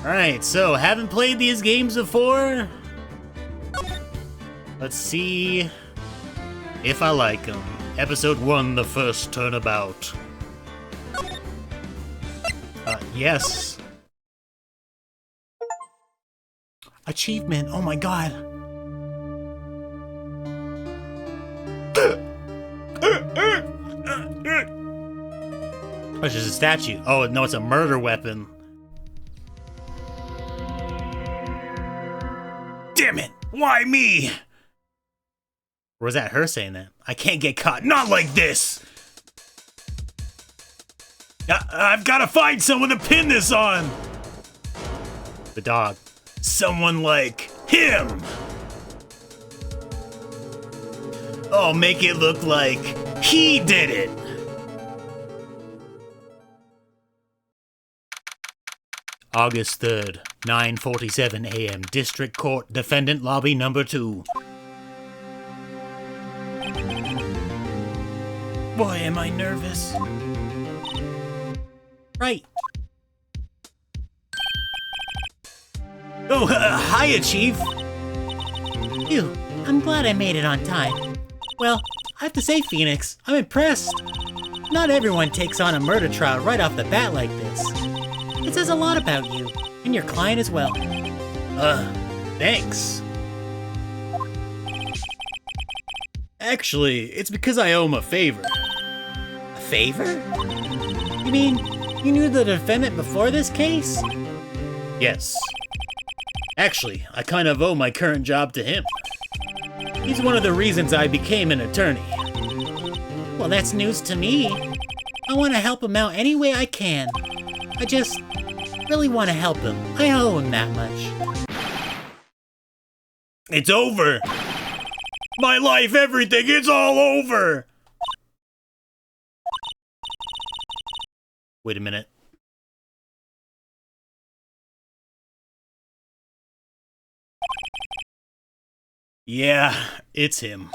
Alright, so haven't played these games before? Let's see if I like them. Episode 1, the first turnabout. Yes. Achievement, oh my god. Oh, it's just a statue. Oh, no, it's a murder weapon. Damn it! Why me? Or was that her saying that? I can't get caught. Not like this! I've got to find someone to pin this on! The dog. Someone like him! Oh, make it look like he did it! August 3rd, 9:47 a.m. District Court, Defendant Lobby Number 2. Boy, am I nervous. Right. Oh, hiya, Chief. Phew, I'm glad I made it on time. Well, I have to say, Phoenix, I'm impressed. Not everyone takes on a murder trial right off the bat like this. It says a lot about you, and your client as well. Thanks. Actually, it's because I owe him a favor. A favor? You mean, you knew the defendant before this case? Yes. Actually, I kind of owe my current job to him. He's one of the reasons I became an attorney. Well, that's news to me. I want to help him out any way I can. I just really want to help him. I owe him that much. It's over! My life, everything, it's all over! Wait a minute. Yeah, it's him.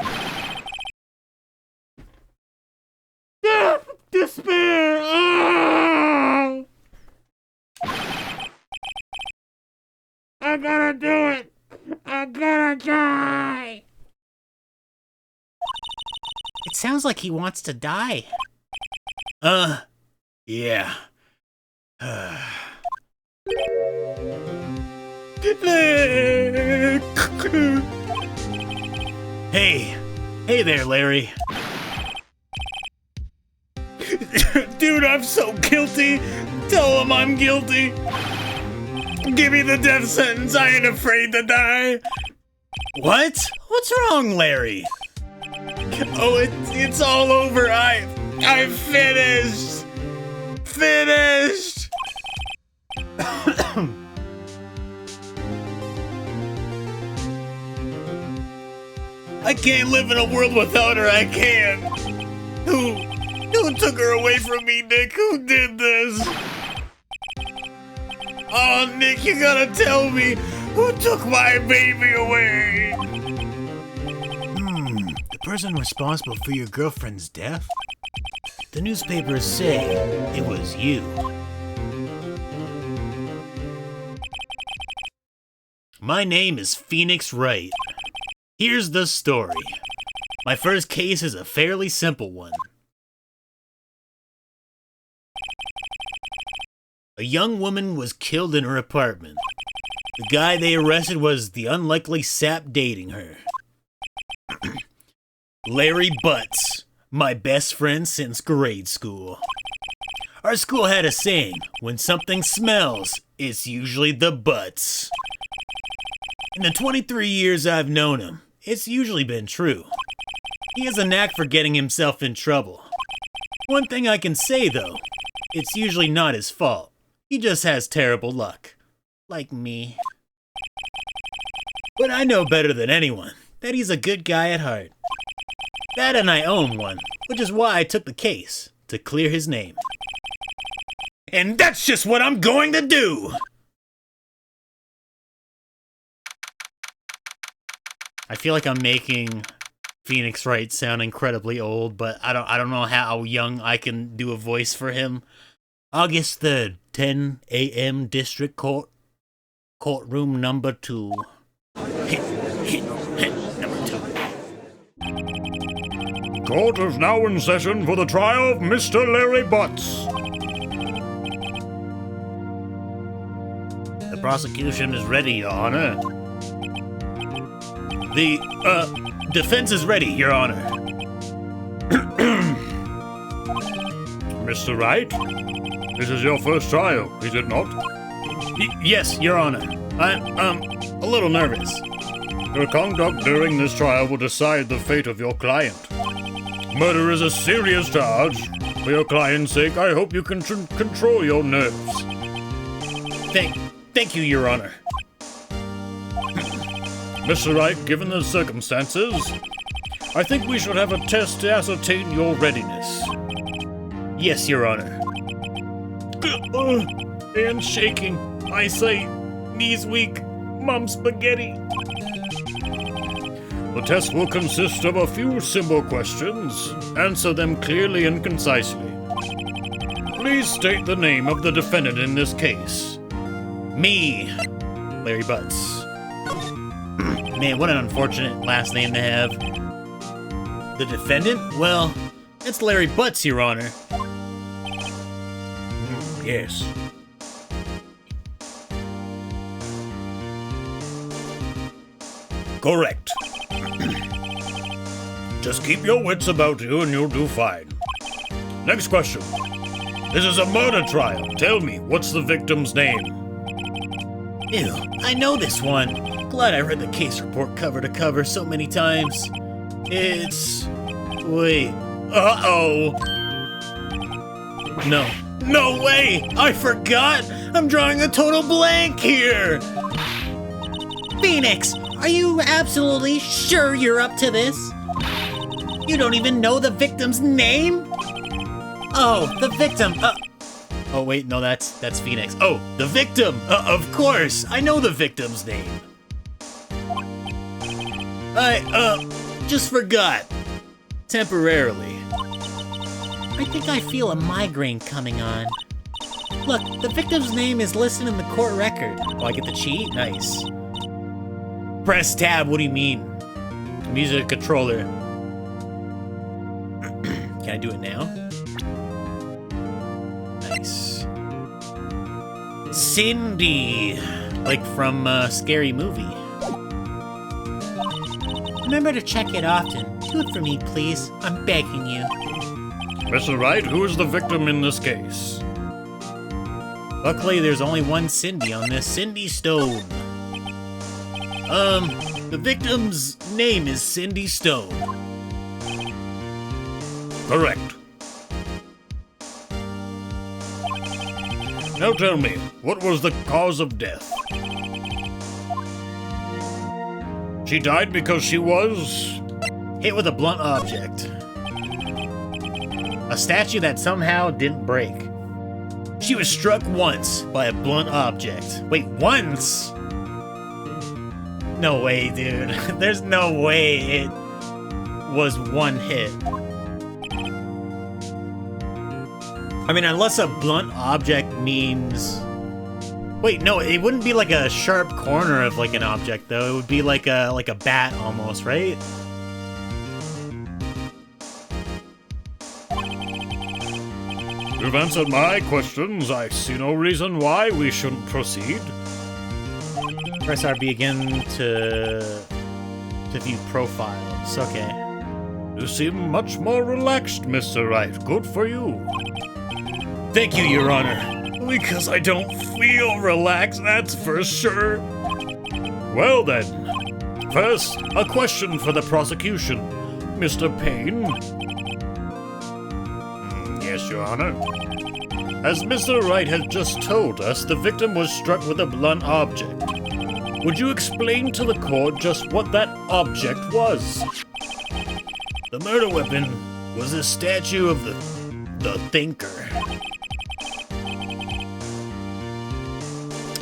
Death! Despair! Oh! I gotta do it! I gotta die! It sounds like he wants to die. Yeah. Hey there, Larry. Dude, I'm so guilty. Tell him I'm guilty. Give me the death sentence. I ain't afraid to die. What? What's wrong, Larry? Oh, it's all over. I'm finished. Finished. I can't live in a world without her. I can't. Who took her away from me, Nick? Who did this? Oh, Nick, you gotta tell me. Who took my baby away? The person responsible for your girlfriend's death? The newspapers say it was you. My name is Phoenix Wright. Here's the story. My first case is a fairly simple one. A young woman was killed in her apartment. The guy they arrested was the unlikely sap dating her. Larry Butts, my best friend since grade school. Our school had a saying, when something smells, it's usually the butts. In the 23 years I've known him, it's usually been true. He has a knack for getting himself in trouble. One thing I can say though, it's usually not his fault. He just has terrible luck. Like me. But I know better than anyone that he's a good guy at heart. That and I own one, which is why I took the case, to clear his name. And that's just what I'm going to do! I feel like I'm making Phoenix Wright sound incredibly old, but I don't know how young I can do a voice for him. August 3rd, 10 a.m. District Court, Courtroom number 2. Number 2. Court is now in session for the trial of Mr. Larry Butts. The prosecution is ready, Your Honor. The, defense is ready, Your Honor. Mr. Wright, this is your first trial, is it not? Yes, Your Honor. I'm a little nervous. Your conduct during this trial will decide the fate of your client. Murder is a serious charge. For your client's sake, I hope you can control your nerves. Thank you, Your Honor. Mr. Wright, given the circumstances, I think we should have a test to ascertain your readiness. Yes, Your Honor. Hands shaking. Eyesight. Knees weak. Mom spaghetti. The test will consist of a few simple questions. Answer them clearly and concisely. Please state the name of the defendant in this case. Me, Larry Butts. Man, what an unfortunate last name to have. The defendant? Well, it's Larry Butts, Your Honor. Yes. Correct. Just keep your wits about you and you'll do fine. Next question. This is a murder trial. Tell me, what's the victim's name? Ew, I know this one. Glad I read the case report cover to cover so many times. It's... Wait. Uh-oh. No way! I forgot! I'm drawing a total blank here! Phoenix, are you absolutely sure you're up to this? You don't even know the victim's name? Oh, the victim. Oh wait, no, that's Phoenix. Oh, the victim! Of course! I know the victim's name. I just forgot. Temporarily. I think I feel a migraine coming on. Look, the victim's name is listed in the court record. Oh, I get to cheat? Nice. Press tab, what do you mean? I'm using a controller. Can I do it now? Nice. Cindy! Like from a Scary Movie. Remember to check it often. Do it for me, please. I'm begging you. Mr. Wright, who is the victim in this case? Luckily, there's only one Cindy on this. Cindy Stone. The victim's name is Cindy Stone. Correct. Now tell me, what was the cause of death? She died because she was... hit with a blunt object. A statue that somehow didn't break. She was struck once by a blunt object. Wait, once? No way, dude. There's no way it was one hit. I mean, unless a blunt object means... Wait, no, it wouldn't be like a sharp corner of like an object, though. It would be like a bat almost, right? You've answered my questions. I see no reason why we shouldn't proceed. Press RB again to view profiles. Okay. You seem much more relaxed, Mr. Wright. Good for you. Thank you, Your Honor. Because I don't feel relaxed, that's for sure. Well then, first, a question for the prosecution. Mr. Payne? Yes, Your Honor. As Mr. Wright has just told us, the victim was struck with a blunt object. Would you explain to the court just what that object was? The murder weapon was a statue of the Thinker.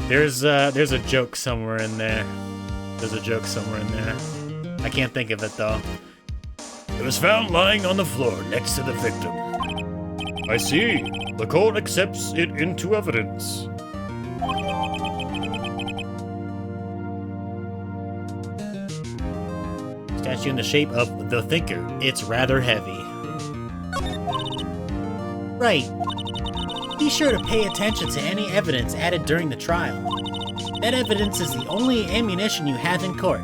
There's a joke somewhere in there. I can't think of it though. It was found lying on the floor next to the victim. I see. The court accepts it into evidence. Statue in the shape of the Thinker. It's rather heavy. Right. Be sure to pay attention to any evidence added during the trial. That evidence is the only ammunition you have in court.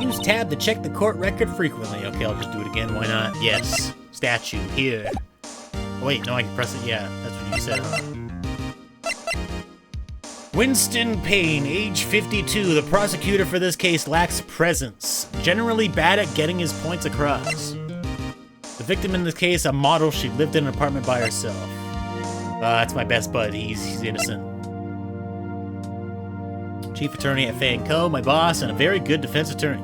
Use tab to check the court record frequently. Okay, I'll just do it again. Why not? Yes. Statue here. Oh, wait, no, I can press it. Yeah, that's what you said, huh? Winston Payne, age 52. The prosecutor for this case lacks presence. Generally bad at getting his points across. The victim in this case, a model. She lived in an apartment by herself. That's my best bud. He's innocent. Chief attorney at Fay & Co., my boss, and a very good defense attorney.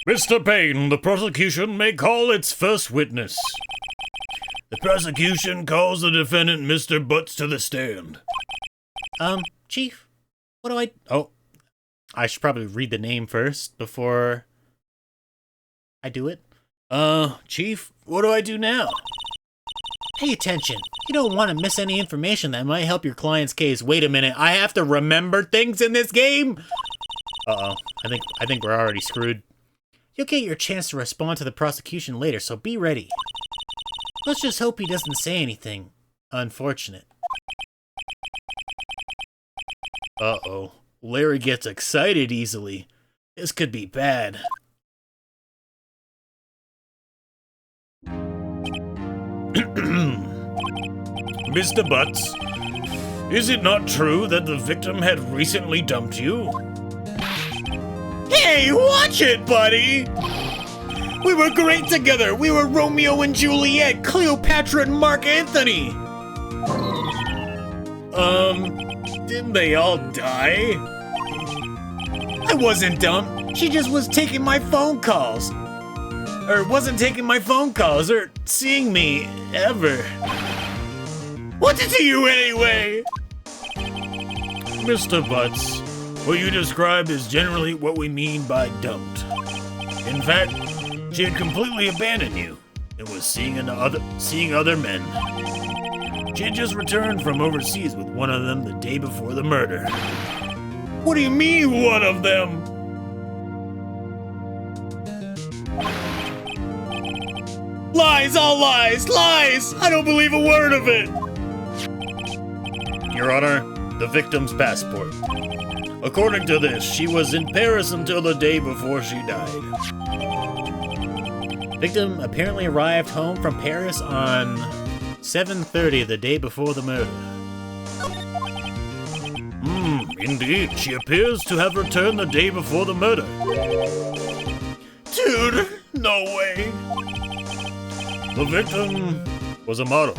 Mr. Payne, the prosecution may call its first witness. The prosecution calls the defendant, Mr. Butts, to the stand. Chief, what do I... Oh, I should probably read the name first before I do it. Chief, what do I do now? Pay attention. You don't want to miss any information that might help your client's case. Wait a minute, I have to remember things in this game? Uh-oh, I think we're already screwed. You'll get your chance to respond to the prosecution later, so be ready. Let's just hope he doesn't say anything unfortunate. Uh-oh. Larry gets excited easily. This could be bad. Mr. Butts, is it not true that the victim had recently dumped you? Hey, watch it, buddy! We were great together! We were Romeo and Juliet, Cleopatra and Mark Anthony! Didn't they all die? I wasn't dumb. She just was taking my phone calls. Or wasn't taking my phone calls, or seeing me, ever. What's it to you anyway? Mr. Butts, what you described is generally what we mean by dumped. In fact, she had completely abandoned you and was seeing other men. She had just returned from overseas with one of them the day before the murder. What do you mean, one of them? Lies, all lies, lies! I don't believe a word of it! Your Honor, the victim's passport. According to this, she was in Paris until the day before she died. Victim apparently arrived home from Paris on 7:30 the day before the murder. Indeed, she appears to have returned the day before the murder. Dude, no way. The victim was a model,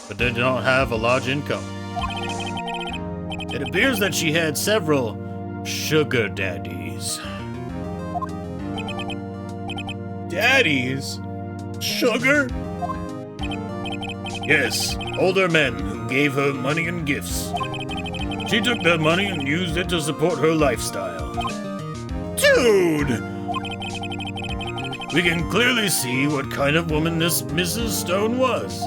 but did not have a large income. It appears that she had several sugar daddies. Daddies? Sugar? Yes, older men who gave her money and gifts. She took that money and used it to support her lifestyle. Dude! We can clearly see what kind of woman this Mrs. Stone was.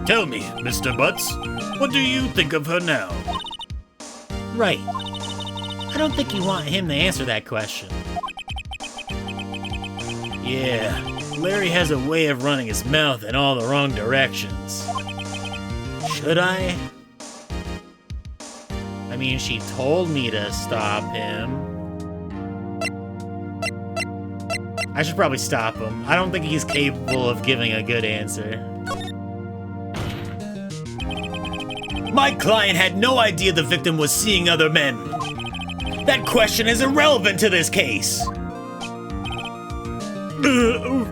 Tell me, Mr. Butts, what do you think of her now? Right. I don't think you want him to answer that question. Yeah, Larry has a way of running his mouth in all the wrong directions. Should I? I mean, she told me to stop him. I should probably stop him. I don't think he's capable of giving a good answer. My client had no idea the victim was seeing other men. That question is irrelevant to this case. Dude,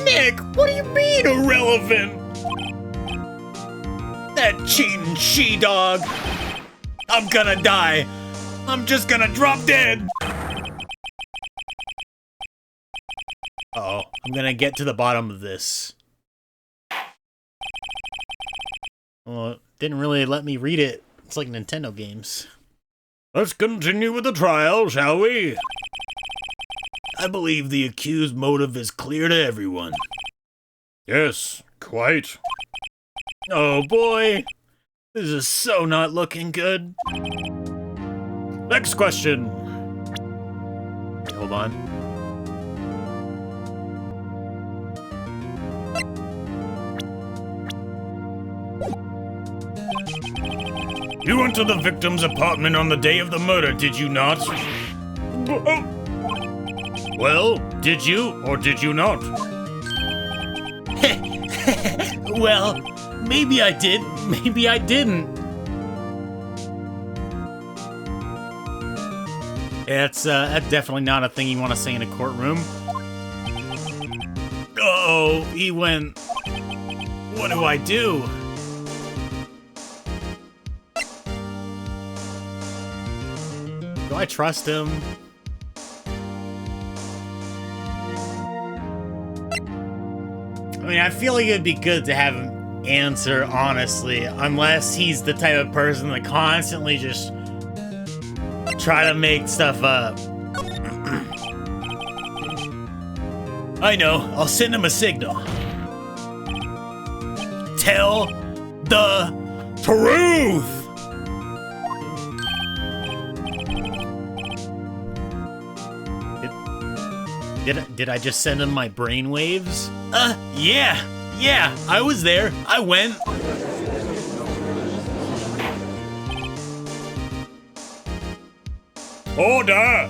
Nick, what do you mean irrelevant? That cheating she-dog. I'm gonna die. I'm just gonna drop dead. Uh-oh, I'm gonna get to the bottom of this. Well, it didn't really let me read it. It's like Nintendo games. Let's continue with the trial, shall we? I believe the accused motive is clear to everyone. Yes, quite. Oh boy. This is so not looking good. Next question. Wait, hold on. You went to the victim's apartment on the day of the murder, did you not? Well, did you or did you not? Well, maybe I did, maybe I didn't. Yeah, that's definitely not a thing you want to say in a courtroom. Uh-oh, he went... What do I do? Do I trust him? I mean, I feel like it'd be good to have him answer honestly, unless he's the type of person that constantly just try to make stuff up. I know, I'll send him a signal. Tell the truth! Did I just send him my brainwaves? Yeah, I was there. I went. Order!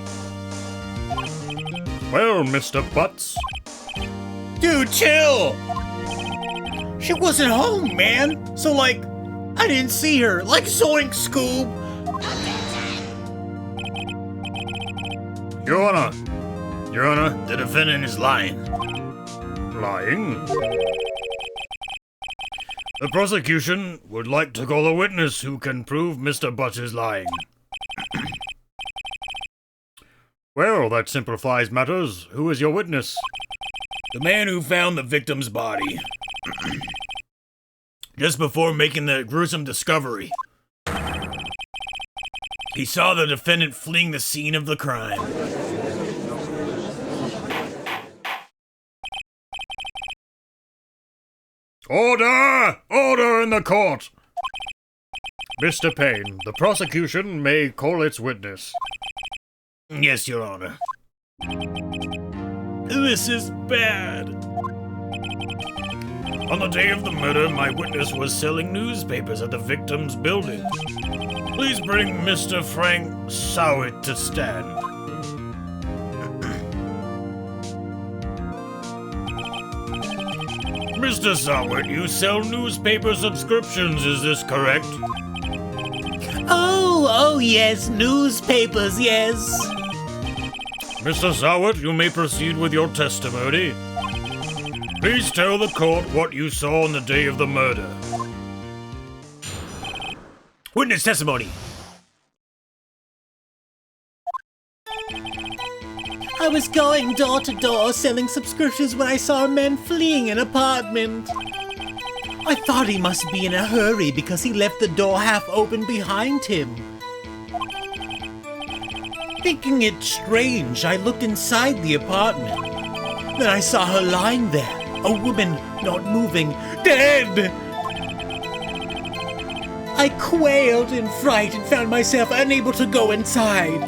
Well, Mr. Butts. Dude, chill! She wasn't home, man. So, like, I didn't see her. Like, Zoink, Scoob. Your Honor. Your Honor, The defendant is lying. lying? The prosecution would like to call a witness who can prove Mr. Butts is lying. Well, that simplifies matters. Who is your witness? The man who found the victim's body. Just before making the gruesome discovery. He saw the defendant fleeing the scene of the crime. Order! Order in the court! Mr. Payne, the prosecution may call its witness. Yes, Your Honor. This is bad. On the day of the murder, my witness was selling newspapers at the victim's building. Please bring Mr. Frank Sowett to stand. Mr. Sowett, you sell newspaper subscriptions, is this correct? Oh, yes, newspapers, yes. Mr. Sowett, you may proceed with your testimony. Please tell the court what you saw on the day of the murder. Witness testimony. I was going door to door selling subscriptions when I saw a man fleeing an apartment. I thought he must be in a hurry because he left the door half open behind him. Thinking it strange, I looked inside the apartment. Then I saw her lying there, a woman not moving, dead! I quailed in fright and found myself unable to go inside.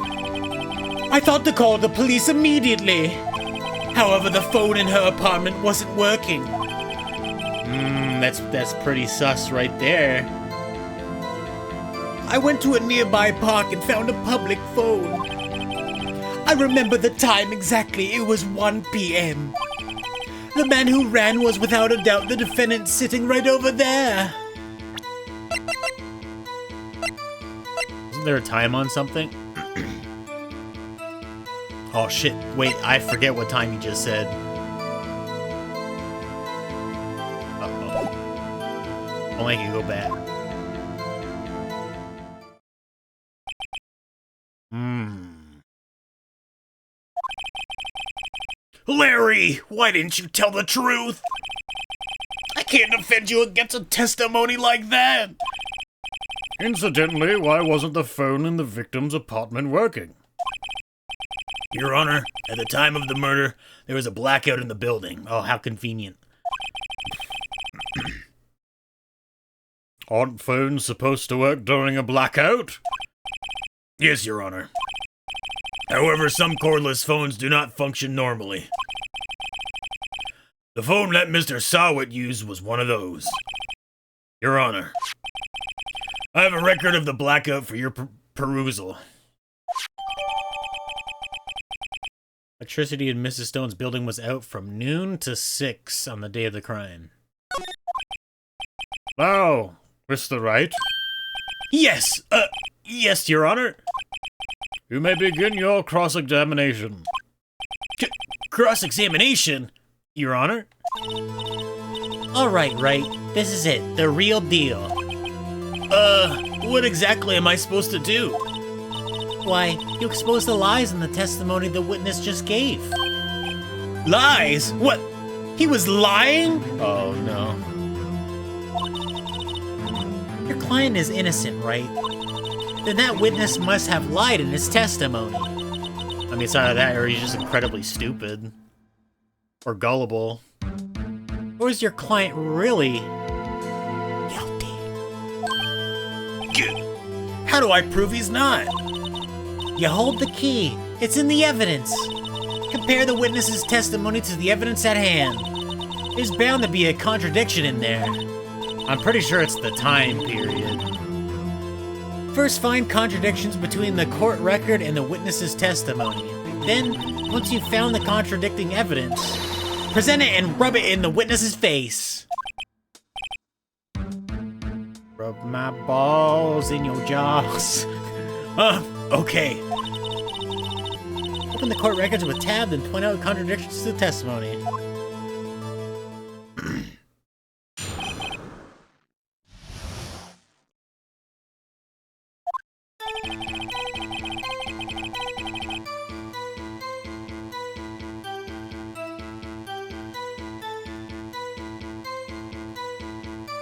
I thought to call the police immediately. However, the phone in her apartment wasn't working. That's pretty sus right there. I went to a nearby park and found a public phone. I remember the time exactly. It was 1 p.m. The man who ran was without a doubt the defendant sitting right over there. Isn't there a time on something? Oh shit, wait, I forget what time you just said. Uh-oh. Only I can go back. Larry, why didn't you tell the truth? I can't defend you against a testimony like that. Incidentally, why wasn't the phone in the victim's apartment working? Your Honor, at the time of the murder, there was a blackout in the building. Oh, how convenient. Aren't phones supposed to work during a blackout? Yes, Your Honor. However, some cordless phones do not function normally. The phone that Mr. Sawit used was one of those. Your Honor, I have a record of the blackout for your perusal. Electricity in Mrs. Stone's building was out from noon to 6 on the day of the crime. Now, Mr. Wright, Yes, yes, Your Honor. you may begin your cross-examination. Cross-examination, Your Honor. Alright, Wright. This is it. The real deal. What exactly am I supposed to do? Why, you exposed the lies in the testimony the witness just gave. Lies? What? He was lying? Oh, no. Your client is innocent, right? Then that witness must have lied in his testimony. I mean, it's either that or he's just incredibly stupid. Or gullible. Or is your client really guilty? How do I prove he's not? You hold the key. It's in the evidence. Compare the witness's testimony to the evidence at hand. There's bound to be a contradiction in there. I'm pretty sure it's the time period. First, find contradictions between the court record and the witness's testimony. Then, once you've found the contradicting evidence, present it and rub it in the witness's face. Rub my balls in your jaws. Okay. Open the court records with tab and point out contradictions to the testimony.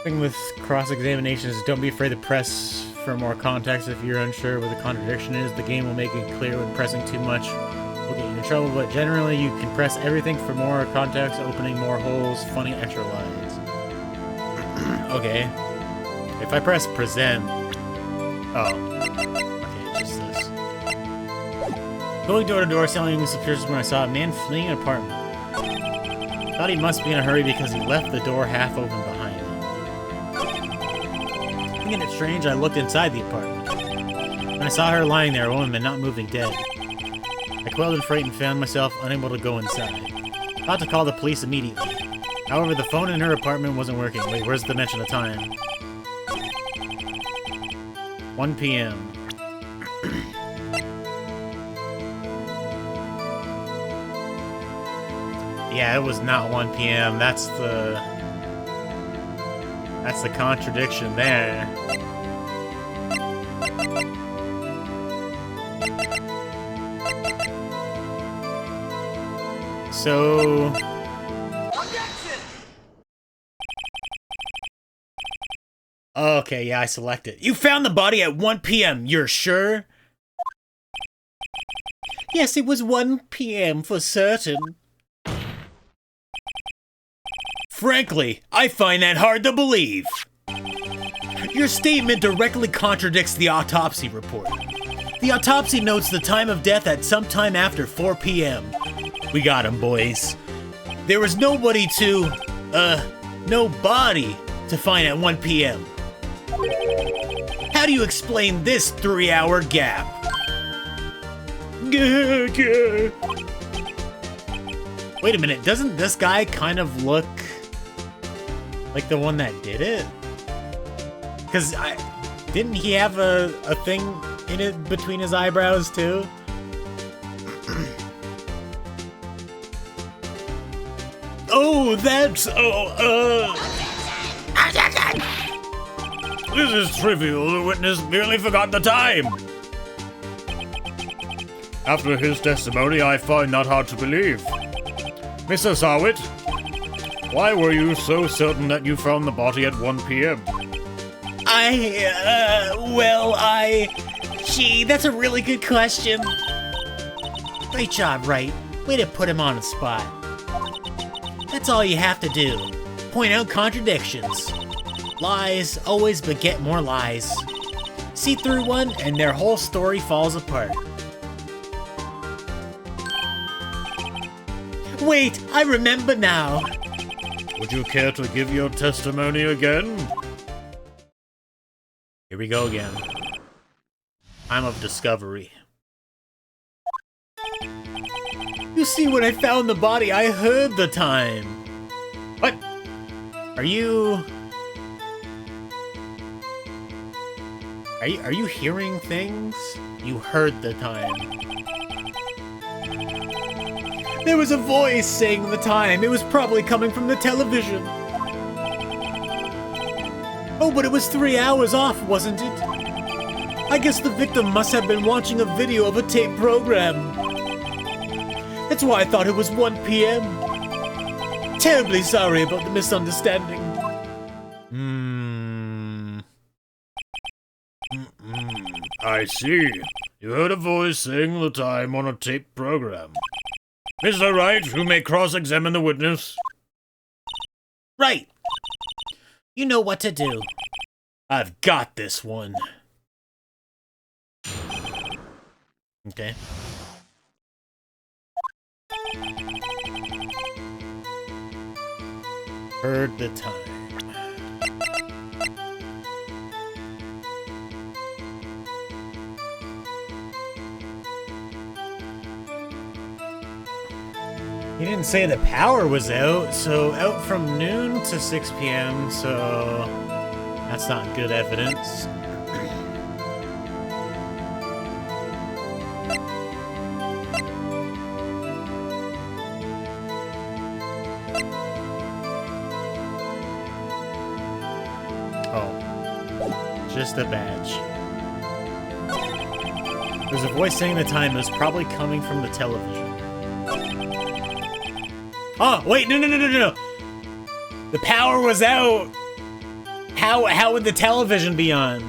Thing with cross-examinations, don't be afraid to press for more context if you're unsure what the contradiction is. The game will make it clear when pressing too much will get you in trouble, but generally you can press everything for more context, opening more holes, funny extra lines. Okay. If I press present... Oh. Okay, just this. Going door to door selling appears when I saw a man fleeing an apartment. Thought he must be in a hurry because he left the door half open behind him. Thinking it strange, I looked inside the apartment. When I saw her lying there, a woman not moving, dead. I quelled in fright and found myself unable to go inside. Thought to call the police immediately. However, the phone in her apartment wasn't working. Wait, where's the mention of time? 1 p.m. Yeah, it was not 1 p.m. That's the contradiction there. So... Okay, yeah, I select it. You found the body at 1 p.m., you're sure? Yes, it was 1 p.m. for certain. Frankly, I find that hard to believe. Your statement directly contradicts the autopsy report. The autopsy notes the time of death at sometime after 4 p.m. We got him, boys. There was no body to find at 1 p.m. How do you explain this 3-hour gap? Wait a minute, doesn't this guy kind of look like the one that did it? Because didn't he have a thing in it between his eyebrows too? Oh, that's... This is trivial. The witness merely forgot the time. After his testimony, I find that hard to believe. Mr. Sawit, why were you so certain that you found the body at 1 p.m.? Gee, that's a really good question. Great job, Wright. Way to put him on the spot. That's all you have to do. Point out contradictions. Lies always beget more lies. See through one, and their whole story falls apart. Wait, I remember now. Would you care to give your testimony again? Here we go again. Time of discovery. You see, when I found the body, I heard the time. What? Are you hearing things? You heard the time. There was a voice saying the time. It was probably coming from the television. Oh, but it was 3 hours off, wasn't it? I guess the victim must have been watching a video of a tape program. That's why I thought it was 1 p.m. Terribly sorry about the misunderstanding. I see. You heard a voice saying the time on a tape program. Mr. Wright, you may cross-examine the witness. Right. You know what to do. I've got this one. Okay. Heard the time. He didn't say the power was out, so out from noon to 6 p.m., so that's not good evidence. Oh, just a badge. There's a voice saying the time is probably coming from the television. Oh, wait, no. The power was out. How would the television be on?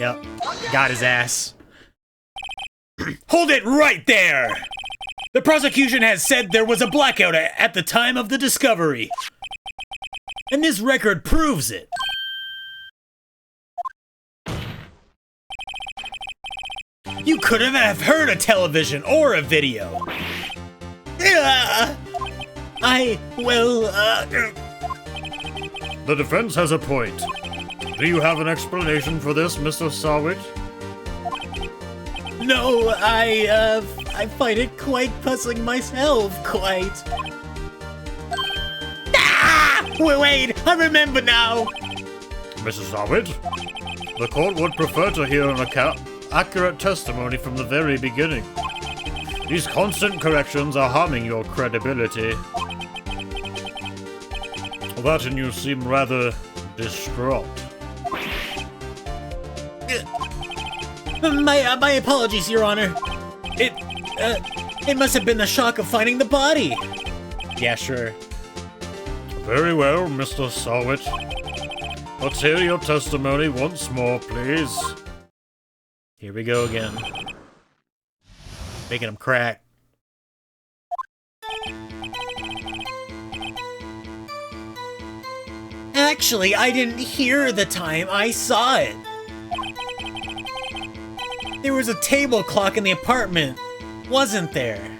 Yep, got his ass. Hold it right there! The prosecution has said there was a blackout at the time of the discovery. And this record proves it. You couldn't have heard a television or a video. The defense has a point. Do you have an explanation for this, Mr. Sawit? No, I find it quite puzzling myself, quite. Wait, I remember now! Mrs. Sawit, the court would prefer to hear an accurate testimony from the very beginning. These constant corrections are harming your credibility. That and you seem rather distraught. My apologies, Your Honor. It must have been the shock of finding the body. Yeah, sure. Very well, Mr. Sawit. Let's hear your testimony once more, please. Here we go again. Making him crack. Actually, I didn't hear the time. I saw it. There was a table clock in the apartment, wasn't there?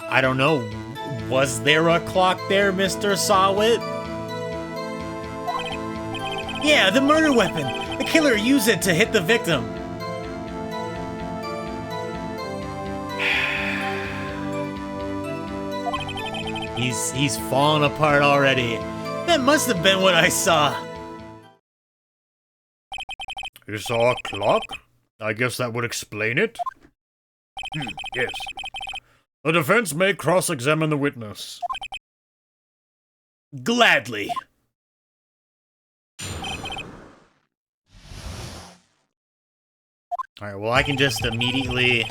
I don't know. Was there a clock there, Mr. Sawit? Yeah, the murder weapon. The killer used it to hit the victim. He's falling apart already. That must have been what I saw. You saw a clock? I guess that would explain it. Yes. The defense may cross-examine the witness. Gladly. Alright, well I can just immediately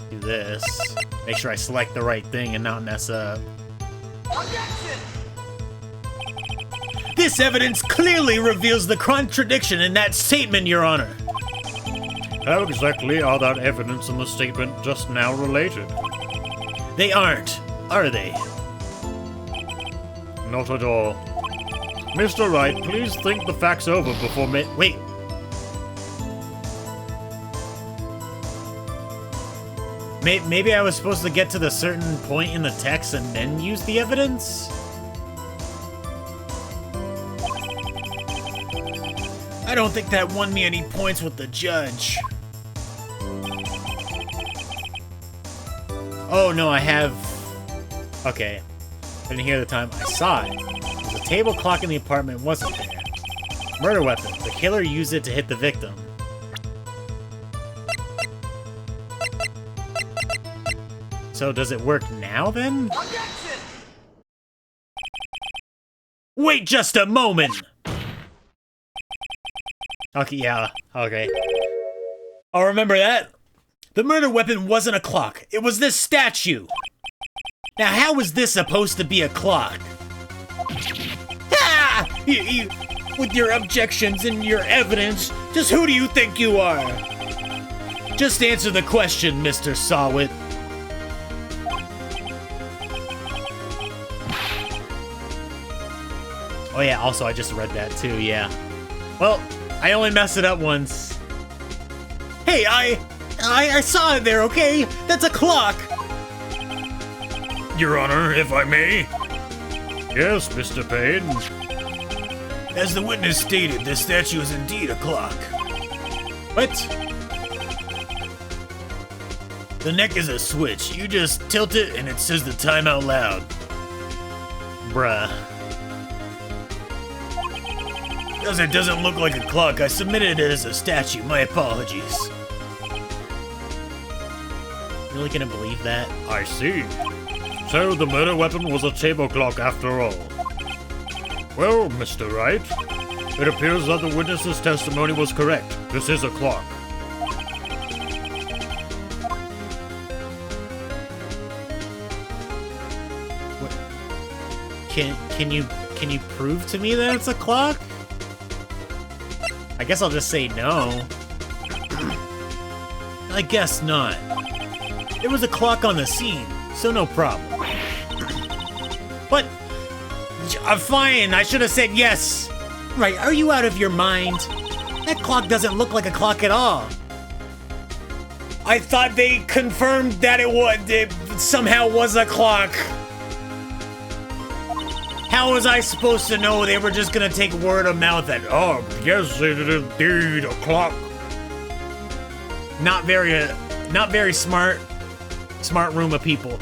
do this. Make sure I select the right thing and not mess up. Objection! This evidence clearly reveals the contradiction in that statement, Your Honor. How exactly are that evidence and the statement just now related? They aren't. are they? Not at all. Mr. Wright, please think the facts over before Wait. Maybe I was supposed to get to the certain point in the text and then use the evidence? I don't think that won me any points with the judge. Oh no, I have... Okay. I didn't hear the time. I saw it. The table clock in the apartment wasn't there. Murder weapon. The killer used it to hit the victim. So does it work now then? Objection! Wait just a moment! Okay, yeah, okay. Oh, remember that? The murder weapon wasn't a clock. It was this statue. Now, how was this supposed to be a clock? Ah! With your objections and your evidence, just who do you think you are? Just answer the question, Mr. Sawit. Oh yeah, also I just read that too, yeah. Well, I only messed it up once. Hey, I saw it there, okay? That's a clock! Your Honor, if I may? Yes, Mr. Payne. As the witness stated, this statue is indeed a clock. What? The neck is a switch. You just tilt it and it says the time out loud. Bruh. Because it doesn't look like a clock, I submitted it as a statue. My apologies. Really gonna believe that? I see. So the murder weapon was a table clock after all. Well, Mr. Wright, it appears that the witness's testimony was correct. This is a clock. Can you prove to me that it's a clock? I guess I'll just say no. I guess not. There was a clock on the scene, so no problem. But I'm fine. I should have said yes. Right, are you out of your mind? That clock doesn't look like a clock at all. I thought they confirmed that it somehow was a clock. How was I supposed to know they were just gonna take word of mouth that, oh, yes, it is indeed a clock? Not very smart room of people.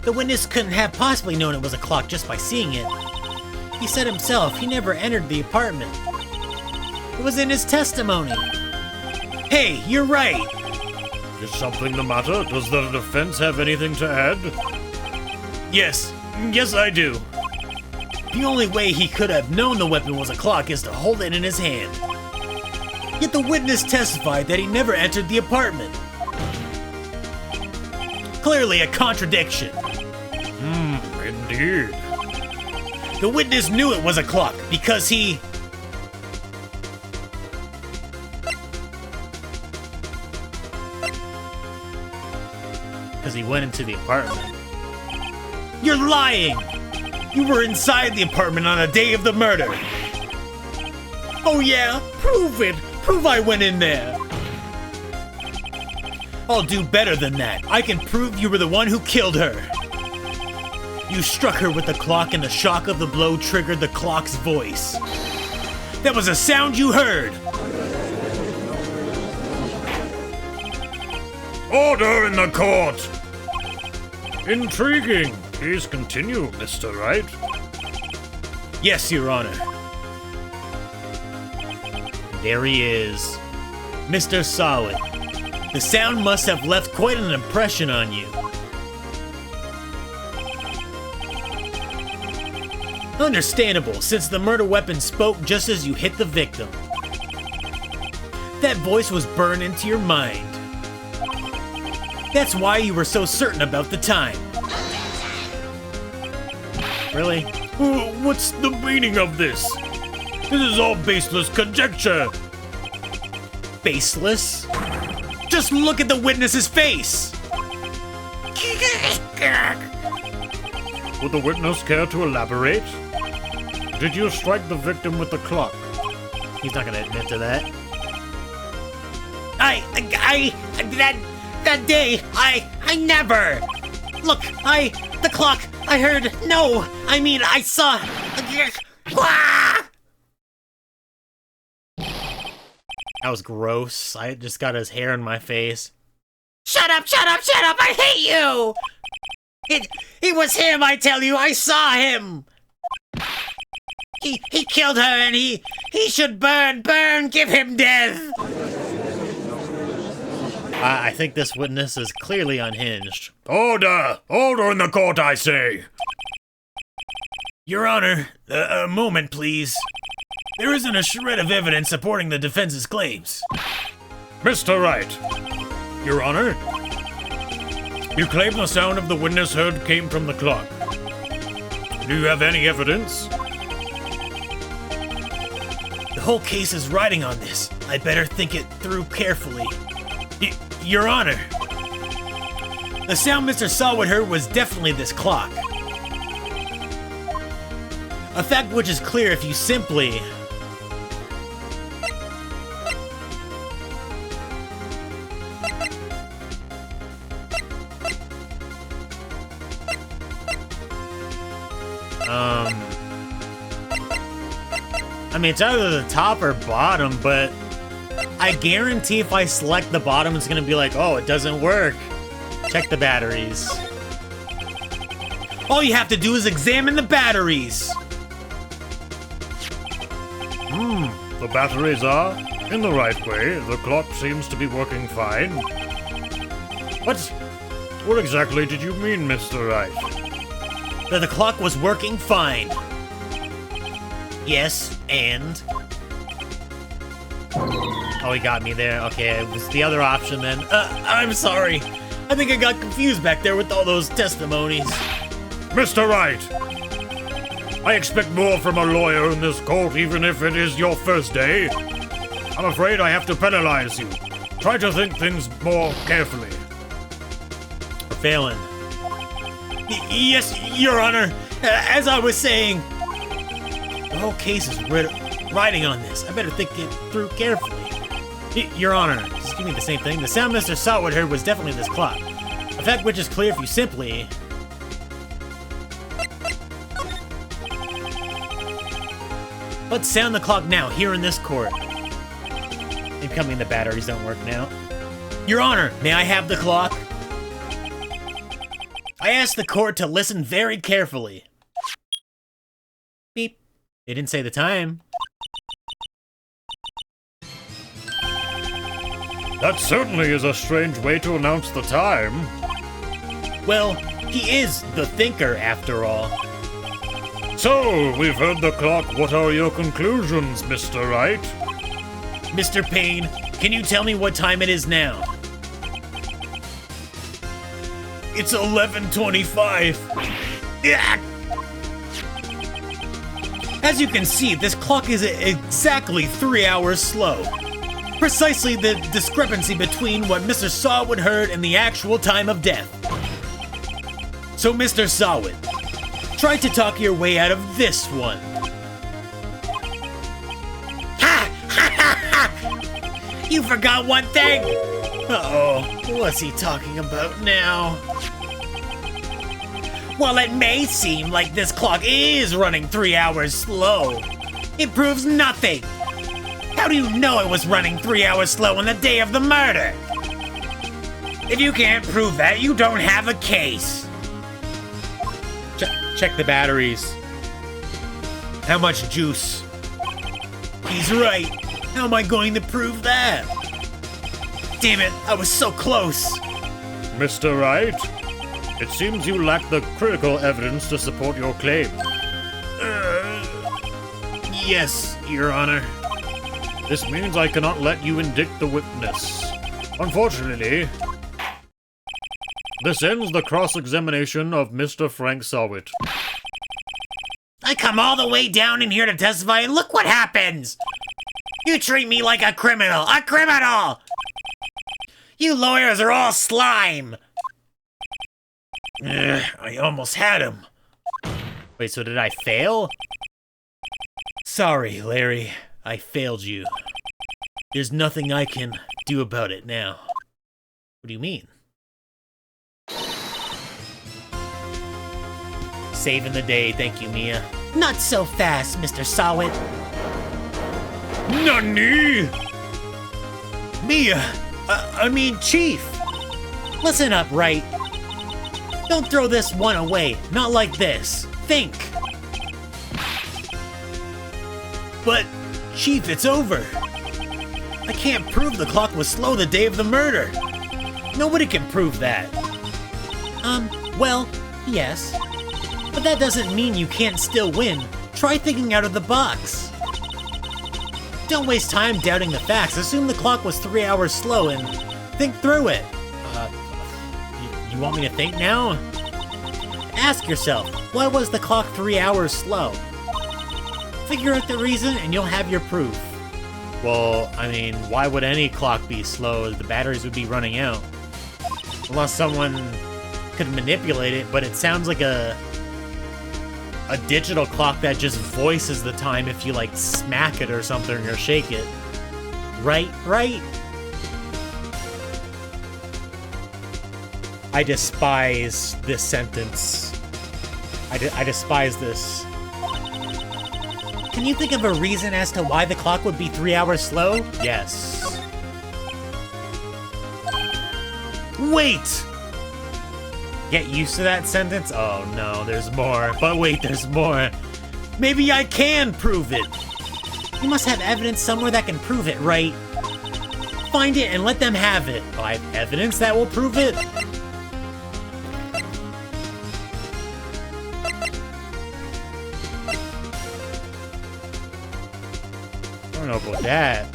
The witness couldn't have possibly known it was a clock just by seeing it. He said himself he never entered the apartment. It was in his testimony. Hey, you're right. Is something the matter? Does the defense have anything to add? Yes, I do. The only way he could have known the weapon was a clock is to hold it in his hand. Yet the witness testified that he never entered the apartment. Clearly a contradiction. Indeed. The witness knew it was a clock because he... went into the apartment. You're lying! You were inside the apartment on the day of the murder. Oh yeah? Prove it! Prove I went in there! I'll do better than that. I can prove you were the one who killed her. You struck her with the clock and the shock of the blow triggered the clock's voice. That was a sound you heard! Order in the court! Intriguing. Please continue, Mr. Wright. Yes, Your Honor. There he is. Mr. Solid. The sound must have left quite an impression on you. Understandable, since the murder weapon spoke just as you hit the victim. That voice was burned into your mind. That's why you were so certain about the time. Really? What's the meaning of this? This is all baseless conjecture. Baseless? Just look at the witness's face. Would the witness care to elaborate? Did you strike the victim with the clock? He's not gonna admit to that. That day, I never. Look, the clock, I heard, no, I mean, I saw. That was gross. I just got his hair in my face. Shut up, I hate you! It was him, I tell you, I saw him! He killed her and he should burn, give him death! I think this witness is clearly unhinged. Order! Order in the court, I say! Your Honor, a moment, please. There isn't a shred of evidence supporting the defense's claims. Mr. Wright! Your Honor? You claim the sound of the witness heard came from the clock. Do you have any evidence? The whole case is riding on this. I better think it through carefully. Your Honor, the sound Mr. Sawwood heard was definitely this clock. A fact which is clear if you simply... I mean, it's either the top or bottom, but I guarantee if I select the bottom, it's gonna be like, oh, it doesn't work. Check the batteries. All you have to do is examine the batteries. The batteries are in the right way. The clock seems to be working fine. What exactly did you mean, Mr. Wright? That the clock was working fine. Yes, and... Oh, he got me there. Okay, it was the other option then. I'm sorry. I think I got confused back there with all those testimonies. Mr. Wright! I expect more from a lawyer in this court, even if it is your first day. I'm afraid I have to penalize you. Try to think things more carefully. For failing. Yes, Your Honor. As I was saying, the whole case is riding on this. I better think it through carefully. Your Honor, just give me the same thing. The sound Mr. Sawwood heard was definitely this clock. A fact which is clear if you simply... Let's sound the clock now, here in this court. Incoming, the batteries don't work now. Your Honor, may I have the clock? I asked the court to listen very carefully. Beep. They didn't say the time. That certainly is a strange way to announce the time. Well, he is the thinker, after all. So, we've heard the clock. What are your conclusions, Mr. Wright? Mr. Payne, can you tell me what time it is now? It's 11:25. As you can see, this clock is exactly 3 hours slow. Precisely the discrepancy between what Mr. Sawwood heard and the actual time of death. So, Mr. Sawwood, try to talk your way out of this one. You forgot one thing! Uh-oh, what's he talking about now? While it may seem like this clock is running 3 hours slow, it proves nothing. How do you know it was running 3 hours slow on the day of the murder? If you can't prove that, you don't have a case. Check the batteries. How much juice? He's right. How am I going to prove that? Damn it, I was so close. Mr. Wright, it seems you lack the critical evidence to support your claim. Yes, Your Honor. This means I cannot let you indict the witness. Unfortunately, this ends the cross-examination of Mr. Frank Sawwood. I come all the way down in here to testify and look what happens! You treat me like a criminal! A criminal! You lawyers are all slime! I almost had him. Wait, so did I fail? Sorry, Larry. I failed you. There's nothing I can do about it now. What do you mean? Saving the day, thank you, Mia. Not so fast, Mr. Solid. Nani? Mia! I mean, Chief! Listen up, Wright. Don't throw this one away. Not like this. Think. But, Chief, it's over. I can't prove the clock was slow the day of the murder. Nobody can prove that. Well, yes. But that doesn't mean you can't still win. Try thinking out of the box. Don't waste time doubting the facts. Assume the clock was 3 hours slow and think through it. You want me to think now? Ask yourself, why was the clock 3 hours slow? Figure out the reason and you'll have your proof. Well, I mean, why would any clock be slow? The batteries would be running out. Unless someone could manipulate it, but it sounds like a digital clock that just voices the time if you, like, smack it or something or shake it. Right? I despise this sentence. I despise this. Can you think of a reason as to why the clock would be 3 hours slow? Yes. Wait! Get used to that sentence? Oh no, there's more. But wait, there's more. Maybe I can prove it. You must have evidence somewhere that can prove it, right? Find it and let them have it. Oh, I have evidence that will prove it? I don't know about that.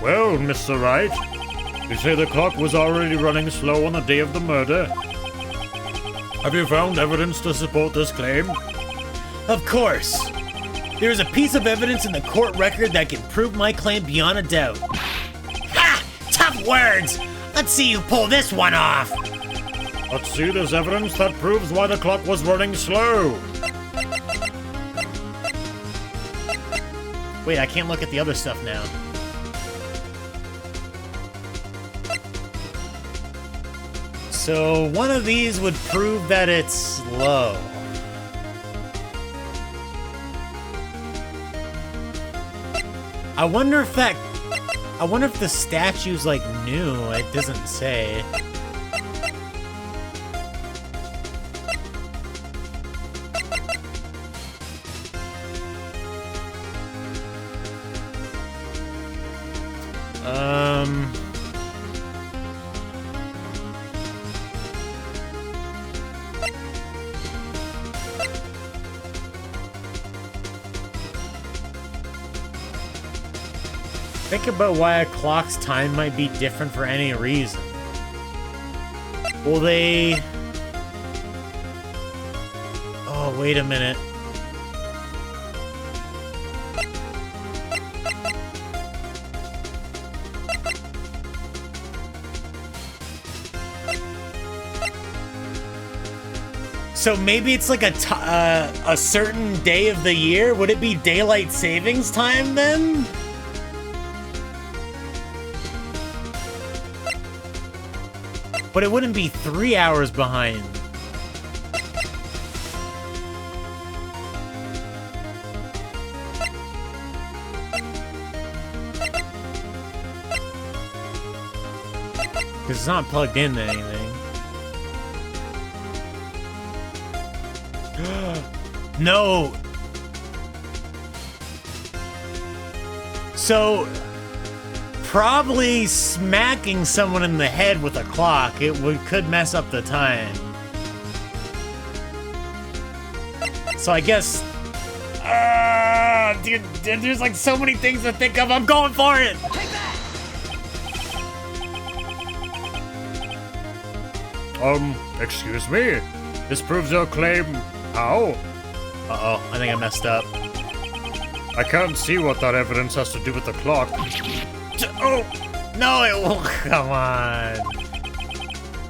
Well, Mr. Wright, you say the clock was already running slow on the day of the murder. Have you found evidence to support this claim? Of course. There is a piece of evidence in the court record that can prove my claim beyond a doubt. Ha! Tough words! Let's see you pull this one off! Let's see this evidence that proves why the clock was running slow. Wait, I can't look at the other stuff now. So one of these would prove that it's slow. I wonder if the statue's like new. It doesn't say. Think about why a clock's time might be different for any reason. Will they... Oh, wait a minute. So maybe it's like a certain day of the year? Would it be daylight savings time then? But it wouldn't be 3 hours behind. Because it's not plugged into anything. No! So... probably smacking someone in the head with a clock, could mess up the time. So I guess... dude, there's like so many things to think of. I'm going for it! Take that! Excuse me? This proves your claim. How? Uh-oh, I think I messed up. I can't see what that evidence has to do with the clock. Oh! No, it won't. Come on.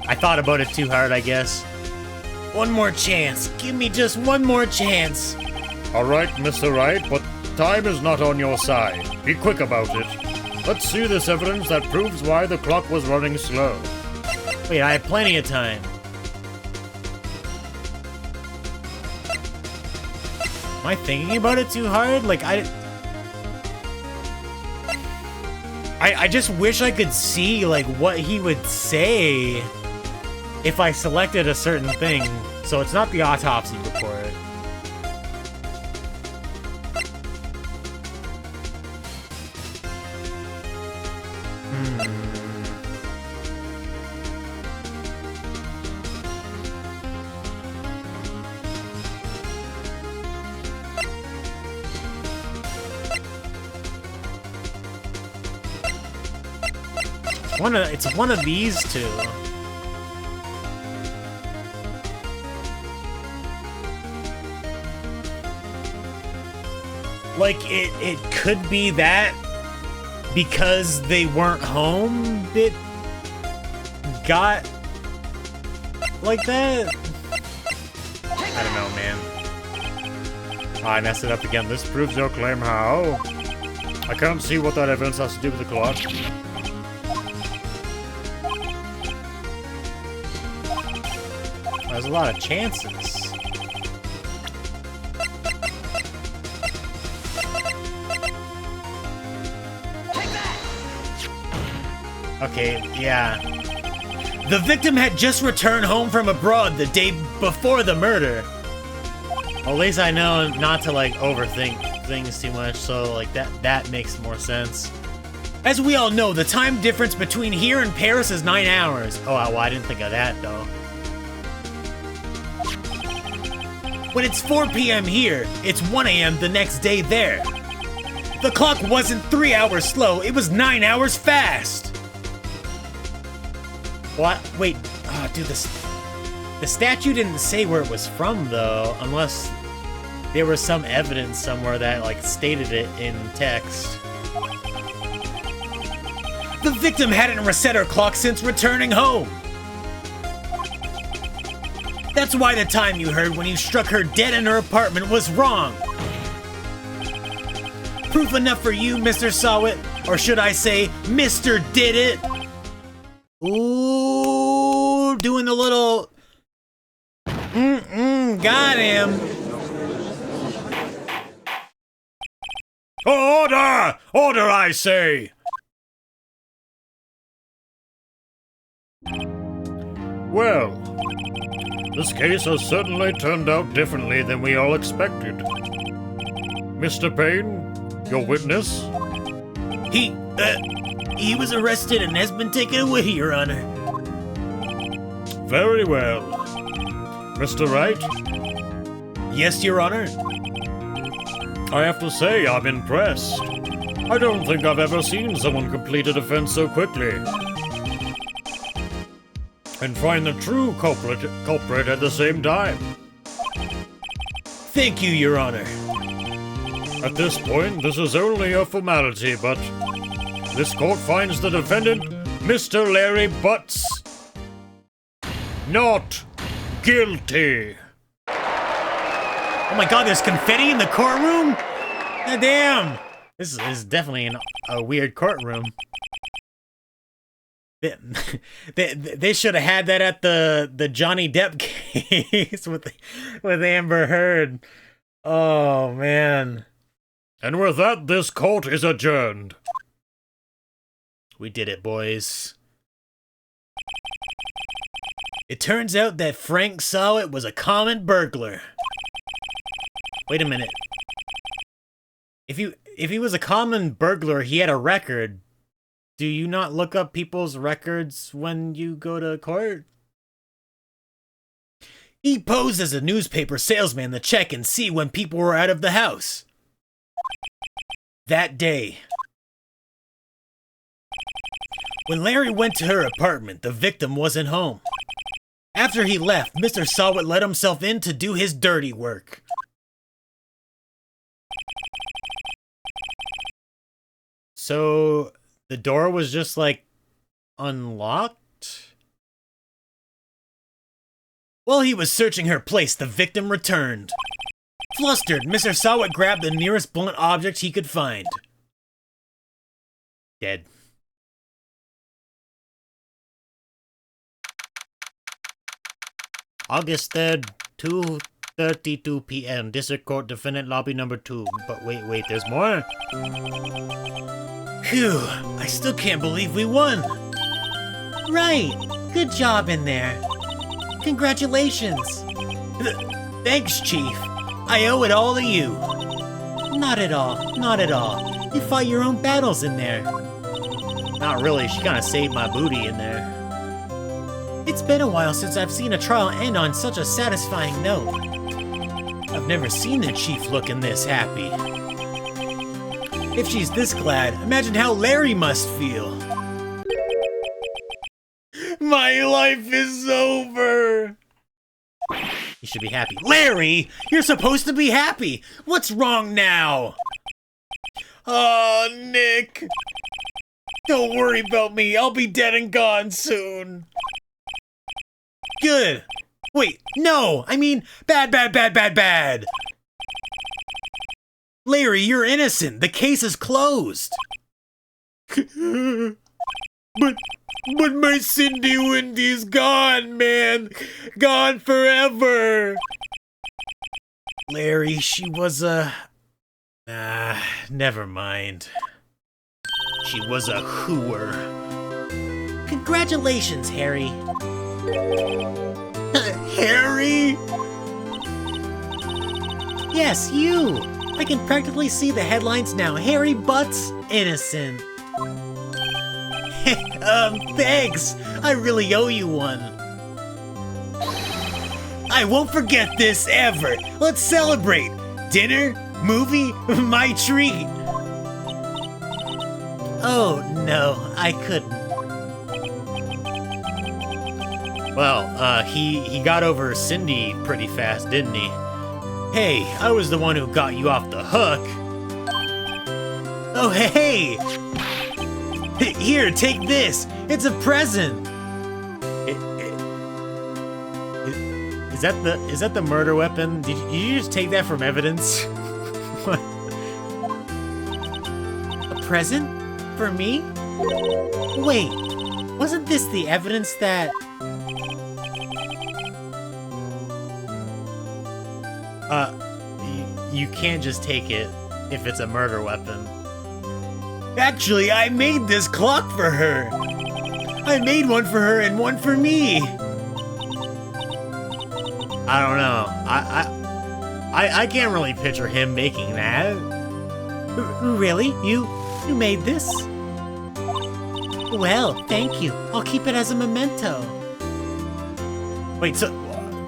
I thought about it too hard, I guess. One more chance. Give me just one more chance. All right, Mr. Wright, but time is not on your side. Be quick about it. Let's see this evidence that proves why the clock was running slow. Wait, I have plenty of time. Am I thinking about it too hard? Like, I just wish I could see, like, what he would say if I selected a certain thing. So it's not the autopsy report. It's one of these two. Like, it could be that because they weren't home, it got like that. I don't know, man. I messed it up again. This proves your claim. How? I can't see what that evidence has to do with the clock. There's a lot of chances. Okay, yeah. The victim had just returned home from abroad the day before the murder. Well, at least I know not to, like, overthink things too much, so, like, that makes more sense. As we all know, the time difference between here and Paris is 9 hours. Oh, well, I didn't think of that, though. When it's 4 p.m. here, it's 1 a.m. the next day there. The clock wasn't 3 hours slow, it was 9 hours fast. What? Wait, dude, the statue didn't say where it was from, though, unless there was some evidence somewhere that, like, stated it in text. The victim hadn't reset her clock since returning home. That's why the time you heard when you struck her dead in her apartment was wrong. Proof enough for you, Mr. Sawit, or should I say, Mr. Did It? Ooh, doing the little... got him. Order! Order, I say! Well, this case has certainly turned out differently than we all expected. Mr. Payne, your witness? He was arrested and has been taken away, Your Honor. Very well. Mr. Wright? Yes, Your Honor. I have to say, I'm impressed. I don't think I've ever seen someone complete a defense so quickly. And find the true culprit at the same time. Thank you, Your Honor. At this point, this is only a formality, but this court finds the defendant, Mr. Larry Butts, not guilty. Oh my god, there's confetti in the courtroom? God damn! This is definitely a weird courtroom. They should have had that at the Johnny Depp case with Amber Heard. Oh, man. And with that, this court is adjourned. We did it, boys. It turns out that Frank Sawit was a common burglar. Wait a minute. If he was a common burglar, he had a record. Do you not look up people's records when you go to court? He posed as a newspaper salesman to check and see when people were out of the house. That day, when Larry went to her apartment, the victim wasn't home. After he left, Mr. Sawit let himself in to do his dirty work. So, The door was just, like, unlocked? While he was searching her place, the victim returned. Flustered, Mr. Sawat grabbed the nearest blunt object he could find. Dead. August 3rd, 2:32 p.m. District Court, Defendant Lobby number 2. But wait, there's more? Phew, I still can't believe we won. Right. Good job in there. Congratulations. Thanks, Chief. I owe it all to you. Not at all. Not at all. You fought your own battles in there. Not really, she kinda saved my booty in there. It's been a while since I've seen a trial end on such a satisfying note. I've never seen the Chief looking this happy. If she's this glad, imagine how Larry must feel. My life is over! You should be happy. Larry! You're supposed to be happy! What's wrong now? Oh, Nick! Don't worry about me, I'll be dead and gone soon. Good. Wait, no! I mean, bad. Larry, you're innocent. The case is closed. But my Cindy Wendy's gone, man. Gone forever. Larry, she was a... never mind. She was a hooer. Congratulations, Harry. Harry? Yes, you. I can practically see the headlines now. Harry Butts innocent. Thanks. I really owe you one. I won't forget this ever. Let's celebrate. Dinner, movie, my treat. Oh, no, I couldn't. Well, he got over Cindy pretty fast, didn't he? Hey, I was the one who got you off the hook. Oh, hey! Here, take this. It's a present. Is that the murder weapon? Did you just take that from evidence? What? A present? For me? Wait, wasn't this the evidence that... You can't just take it if it's a murder weapon. Actually, I made this clock for her. I made one for her and one for me. I don't know. I can't really picture him making that. Really? You made this? Well, thank you. I'll keep it as a memento. Wait, so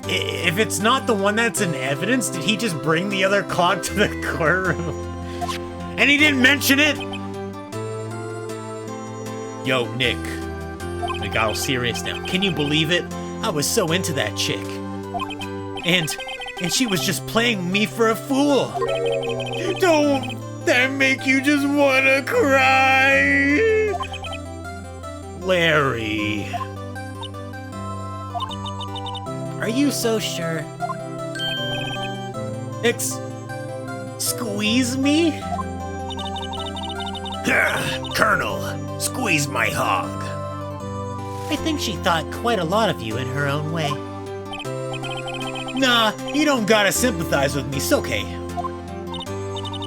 if it's not the one that's in evidence, did he just bring the other clock to the courtroom? And he didn't mention it? Yo, Nick. We got all serious now. Can you believe it? I was so into that chick. And she was just playing me for a fool. Don't that make you just wanna cry? Larry. Are you so sure? Squeeze me? Colonel, squeeze my hog. I think she thought quite a lot of you in her own way. Nah, you don't gotta sympathize with me, it's okay.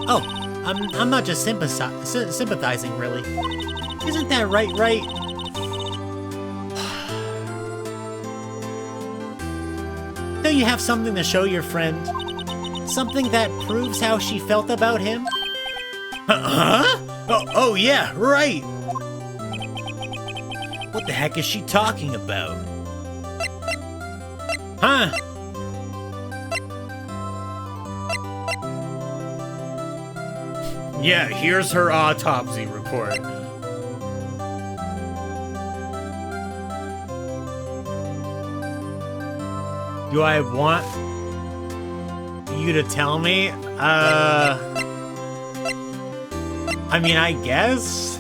Oh, I'm not just sympathizing, really. Isn't that right? Don't you have something to show your friend? Something that proves how she felt about him? Huh? Oh yeah, right. What the heck is she talking about? Huh? Yeah, here's her autopsy report. Do I want you to tell me? I mean, I guess.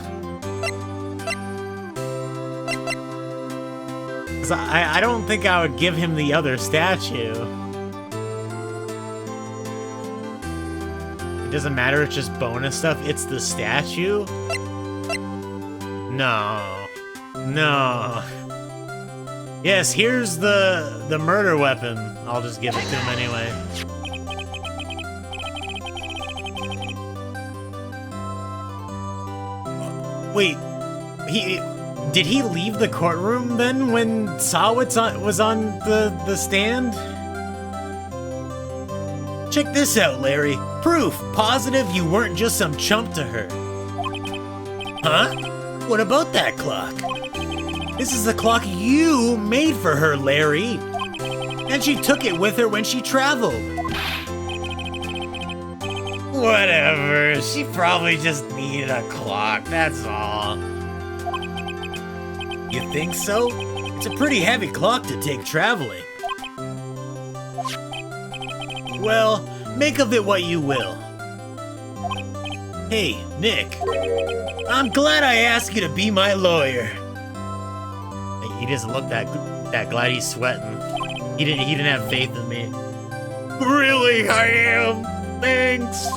'Cause I don't think I would give him the other statue. It doesn't matter, it's just bonus stuff. It's the statue? No. No. Yes, here's the murder weapon. I'll just give it to him anyway. Wait, did he leave the courtroom then when Sawitz was on the stand? Check this out, Larry. Proof positive you weren't just some chump to her. Huh? What about that clock? This is the clock you made for her, Larry. And she took it with her when she traveled. Whatever, she probably just needed a clock, that's all. You think so? It's a pretty heavy clock to take traveling. Well, make of it what you will. Hey, Nick. I'm glad I asked you to be my lawyer. He doesn't look that glad he's sweating. He didn't have faith in me. Really, I am. Thanks.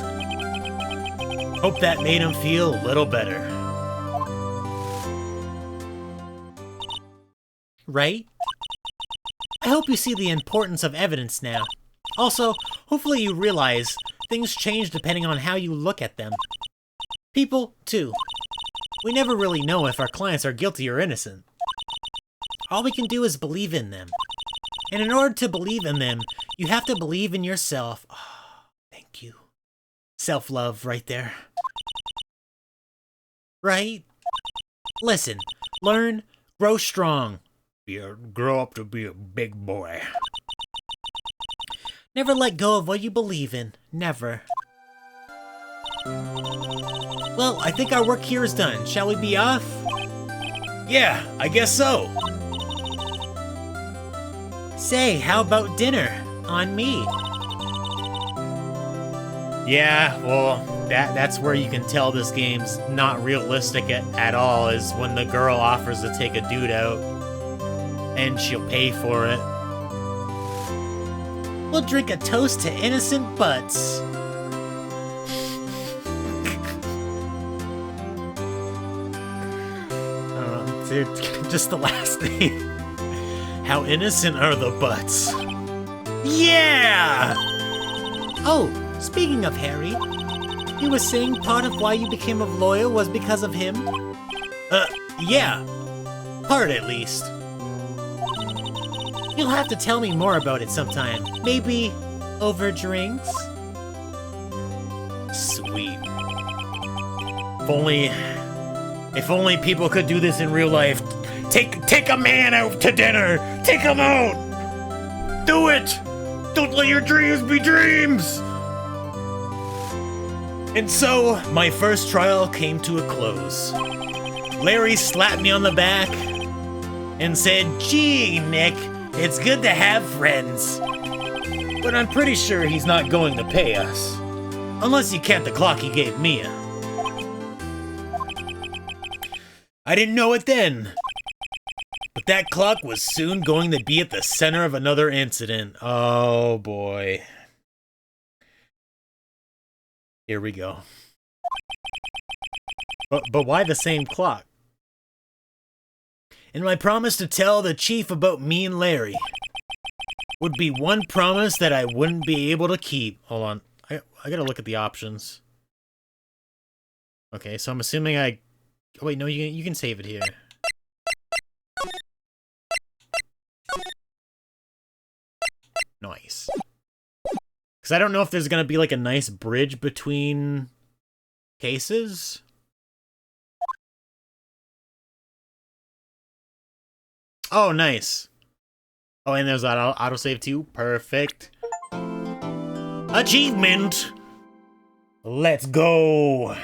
Hope that made him feel a little better. Right? I hope you see the importance of evidence now. Also, hopefully you realize things change depending on how you look at them. People, too. We never really know if our clients are guilty or innocent. All we can do is believe in them. And in order to believe in them, you have to believe in yourself. Oh, thank you. Self-love right there. Right? Listen, learn, grow strong. Grow up to be a big boy. Never let go of what you believe in. Never. Well, I think our work here is done. Shall we be off? Yeah, I guess so. Say, how about dinner? On me. Yeah, well, that's where you can tell this game's not realistic at all, is when the girl offers to take a dude out, and she'll pay for it. We'll drink a toast to innocent butts. Dude, just the last thing. How innocent are the butts? Yeah! Oh, speaking of Harry, you were saying part of why you became a lawyer was because of him? Yeah. Part, at least. You'll have to tell me more about it sometime. Maybe over drinks? Sweet. If only people could do this in real life. Take a man out to dinner. Take him out. Do it. Don't let your dreams be dreams. And so, my first trial came to a close. Larry slapped me on the back and said, "Gee, Nick, it's good to have friends." But I'm pretty sure he's not going to pay us. Unless you count the clock he gave Mia. I didn't know it then. But that clock was soon going to be at the center of another incident. Oh boy. Here we go. But why the same clock? And my promise to tell the chief about me and Larry would be one promise that I wouldn't be able to keep. Hold on. I gotta look at the options. Okay, so I'm assuming I... Oh, wait, no, you can save it here. Nice. Because I don't know if there's gonna be like a nice bridge between cases. Oh, nice. Oh, and there's that autosave too. Perfect. Achievement! Let's go!